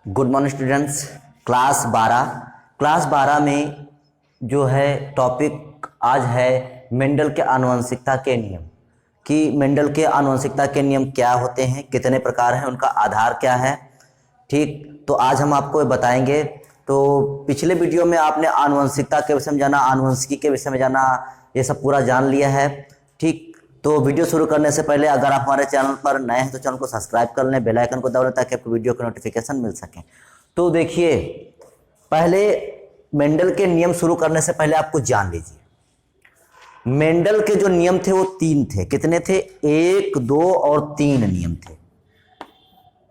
Good morning students. Class 12 में जो है टॉपिक आज है मेंडल के आनुवंशिकता के नियम। कि मेंडल के आनुवंशिकता के नियम क्या होते हैं, कितने प्रकार हैं, उनका आधार क्या है। ठीक, तो आज हम आपको बताएंगे। तो पिछले वीडियो में आपने आनुवंशिकता के विषय में जाना, आनुवंशिकी के विषय में जाना, ये सब पूरा जान लिया है। ठीक, तो वीडियो शुरू करने से पहले अगर आप हमारे चैनल पर नए हैं तो चैनल को सब्सक्राइब कर लें, बेल आइकन को दबा लें ताकि आपको वीडियो की नोटिफिकेशन मिल सके। तो देखिए, पहले मेंडल के नियम शुरू करने से पहले आपको जान लीजिए, मेंडल के जो नियम थे वो 3 थे। कितने थे? 1, 2 और 3 नियम थे।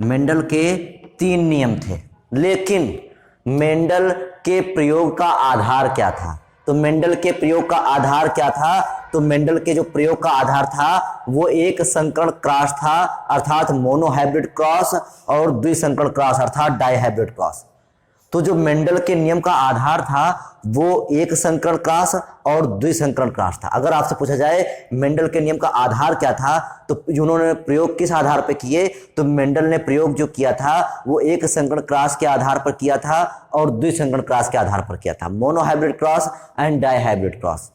मेंडल के 3 नियम थे, लेकिन मेंडल के प्रयोग का आधार क्या था? तो मेंडल के प्रयोग का आधार क्या था? तो मेंडल के जो प्रयोग का आधार था वो एक संकरण क्रॉस था, अर्थात मोनोहाइब्रिड क्रॉस, और द्विसंकरण क्रॉस अर्थात डाइहाइब्रिड क्रॉस। तो जो मेंडल के नियम का आधार था वो एक संकरण क्रॉस और द्विसंकरण क्रॉस था। अगर आपसे पूछा जाए मेंडल के नियम का आधार क्या था, तो उन्होंने प्रयोग किस आधार पर किए, तो मेंडल ने प्रयोग जो किया था वो एक संकरण क्रॉस के आधार पर किया था और द्विसंकरण क्रॉस के आधार पर किया था, monohybrid cross and dihybrid cross.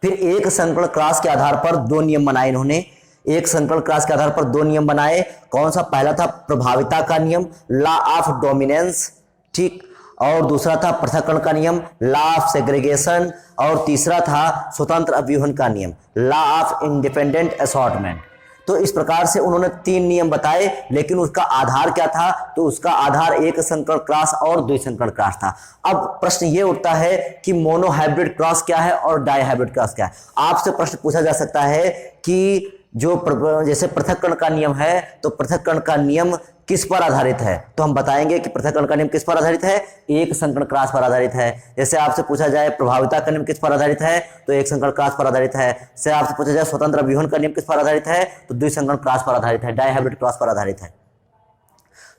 फिर एक संकरण क्रॉस के आधार पर 2 नियम बनाए इन्होंने। एक संकरण क्रॉस के आधार पर 2 नियम बनाए। कौन सा? पहला था प्रभाविता का नियम, लॉ ऑफ डोमिनेंस, ठीक, और दूसरा था पृथक्करण का नियम, लॉ ऑफ सेग्रीगेशन, और तीसरा था स्वतंत्र अव्यूहन का नियम, लॉ ऑफ इंडिपेंडेंट असॉर्टमेंट। तो इस प्रकार से उन्होंने 3 नियम बताए, लेकिन उसका आधार क्या था? तो उसका आधार एक संकरण क्रॉस और द्विसंकरण क्रॉस था। अब प्रश्न ये उठता है कि मोनोहाइब्रिड क्रॉस क्या है और डाइहाइब्रिड क्रॉस क्या है। आपसे प्रश्न पूछा जा सकता है कि जैसे पृथक्करण का नियम है, तो पृथक्करण का नियम किस पर आधारित है? तो हम बताएंगे कि पृथक्करण का नियम किस पर आधारित है? एक संकरण क्रॉस पर आधारित है। जैसे आपसे पूछा जाए प्रभाविता का नियम किस पर आधारित है, तो एक संकरण क्रॉस पर आधारित है। जैसे आपसे पूछा जाए स्वतंत्र अव्यूहन का नियम किस पर आधारित है, तो द्विसंकरण क्रॉस पर आधारित है, डाइहाइब्रिड क्रॉस पर आधारित है।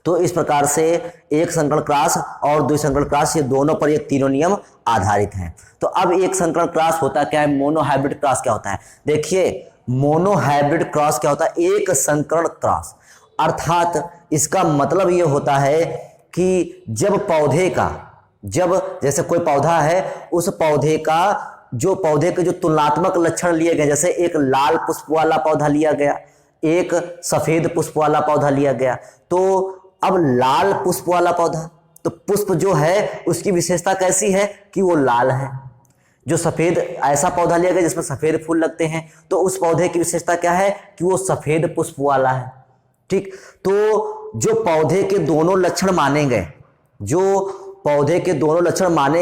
तो इस प्रकार से एक संकरण क्रॉस और द्विसंकरण क्रॉस, ये दोनों पर ये तीनों नियम आधारित हैं। तो अब एक संकरण क्रॉस होता क्या है, मोनोहाइब्रिड क्रॉस क्या होता है? देखिए, मोनोहाइब्रिड क्रॉस क्या होता है? एक संकरण क्रॉस, अर्थात इसका मतलब ये होता है कि जब जैसे कोई पौधा है, उस पौधे के जो तुलनात्मक लक्षण लिए गए, जैसे एक लाल पुष्प वाला पौधा लिया गया, एक सफेद पुष्प वाला पौधा लिया गया। तो अब लाल पुष्प वाला पौधा, तो पुष्प जो है उसकी विशेषता कैसी है कि वो लाल है। जो सफेद, ऐसा पौधा लिया गया जिसमें सफेद फूल लगते हैं, तो उस पौधे की विशेषता क्या है कि वो सफेद पुष्प वाला है। ठीक, तो जो पौधे के दोनों लक्षण माने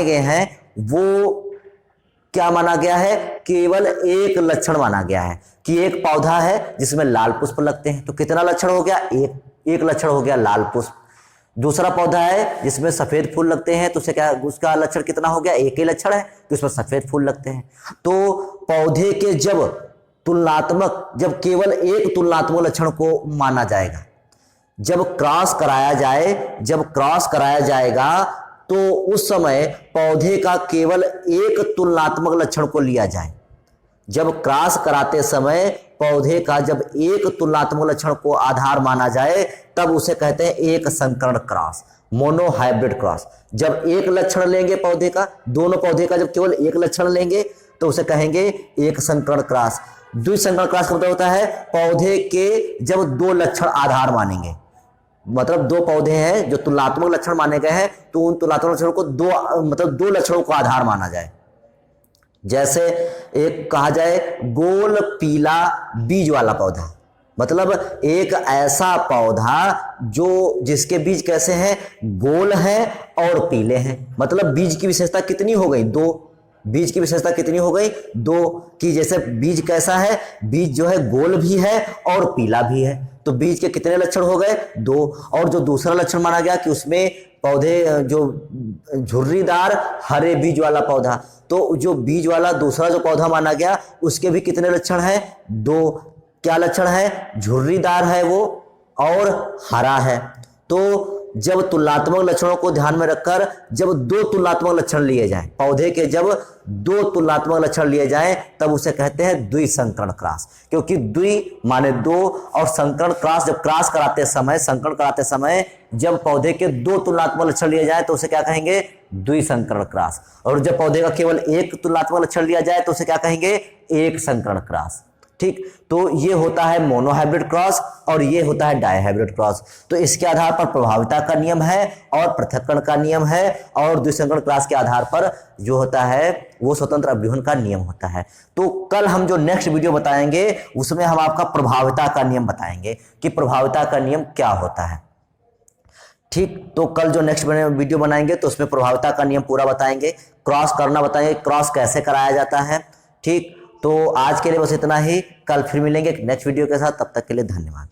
गए हैं, वो क्या माना गया है? केवल एक लक्षण माना गया है कि एक पौधा है जिसमें लाल पुष्प लगते हैं, तो कितना लक्षण हो गया? एक लक्षण हो गया, लाल पुष्प। दूसरा पौधा है जिसमें सफेद फूल लगते हैं, तो उसका लक्षण कितना हो गया? एक ही लक्षण है कि उसमें सफेद फूल लगते हैं। तो पौधे के जब केवल एक तुलनात्मक लक्षण को माना जाएगा, जब क्रॉस कराया जाएगा, तो उस समय पौधे का केवल एक तुलनात्मक लक्षण को लिया जाए। जब क्रॉस कराते समय पौधे का जब एक तुलनात्मक लक्षण को आधार माना जाए, तब उसे कहते हैं एक संकरण क्रॉस, मोनोहाइब्रिड क्रॉस। जब एक लक्षण लेंगे पौधे का, दोनों पौधे का जब केवल एक लक्षण लेंगे, तो उसे कहेंगे एक संकरण क्रॉस। द्विसंकरण क्रॉस का मतलब होता है पौधे के जब 2 लक्षण आधार मानेंगे, मतलब 2 पौधे हैं जो तुलनात्मक लक्षण माने गए हैं, तो उन तुलनात्मक लक्षणों को 2 लक्षणों को आधार माना जाए। जैसे एक कहा जाए गोल पीला बीज वाला पौधा, मतलब एक ऐसा पौधा जिसके बीज कैसे हैं? गोल हैं और पीले हैं। मतलब बीज की विशेषता कितनी हो गई? 2। बीज की विशेषता कितनी हो गई? 2। कि जैसे बीज कैसा है? बीज जो है गोल भी है और पीला भी है, तो बीज के कितने लक्षण हो गए? 2। और जो दूसरा लक्षण माना गया कि उसमें पौधे जो झुर्रीदार हरे बीज वाला पौधा, तो जो बीज वाला दूसरा जो पौधा माना गया, उसके भी कितने लक्षण हैं? 2। क्या लक्षण है? झुर्रीदार है वो और हरा है। तो जब तुलनात्मक लक्षणों को ध्यान में रखकर जब 2 तुलनात्मक लक्षण लिए जाएं, पौधे के जब 2 तुलनात्मक लक्षण लिए जाएं, तब उसे कहते हैं द्विसंकरण क्रॉस। क्योंकि द्वि माने 2 और संकरण क्रॉस, जब क्रॉस कराते समय, संकरण कराते समय जब पौधे के दो तुलनात्मक लक्षण लिए जाए तो उसे क्या कहेंगे, द्विसंकरण क्रॉस। और जब पौधे का केवल एक तुलनात्मक लक्षण लिया जाए तो उसे क्या कहेंगे, एक संकरण क्रॉस। ठीक, तो ये होता है मोनोहाइब्रिड क्रॉस और ये होता है डायहाइब्रिड क्रॉस। तो इसके आधार पर प्रभाविता का नियम है और पृथक्करण का नियम है, और द्विसंकरण क्रॉस के आधार पर जो होता है वो स्वतंत्र अभ्यूहन का नियम होता है। तो कल हम जो नेक्स्ट वीडियो बताएंगे उसमें हम आपका प्रभाविता का नियम बताएंगे कि प्रभाविता का नियम क्या होता है। ठीक, तो कल जो नेक्स्ट वीडियो बनाएंगे तो उसमें प्रभाविता का नियम पूरा बताएंगे, क्रॉस करना बताएंगे, क्रॉस कैसे कराया जाता है। ठीक, तो आज के लिए बस इतना ही, कल फिर मिलेंगे एक नेक्स्ट वीडियो के साथ, तब तक के लिए धन्यवाद।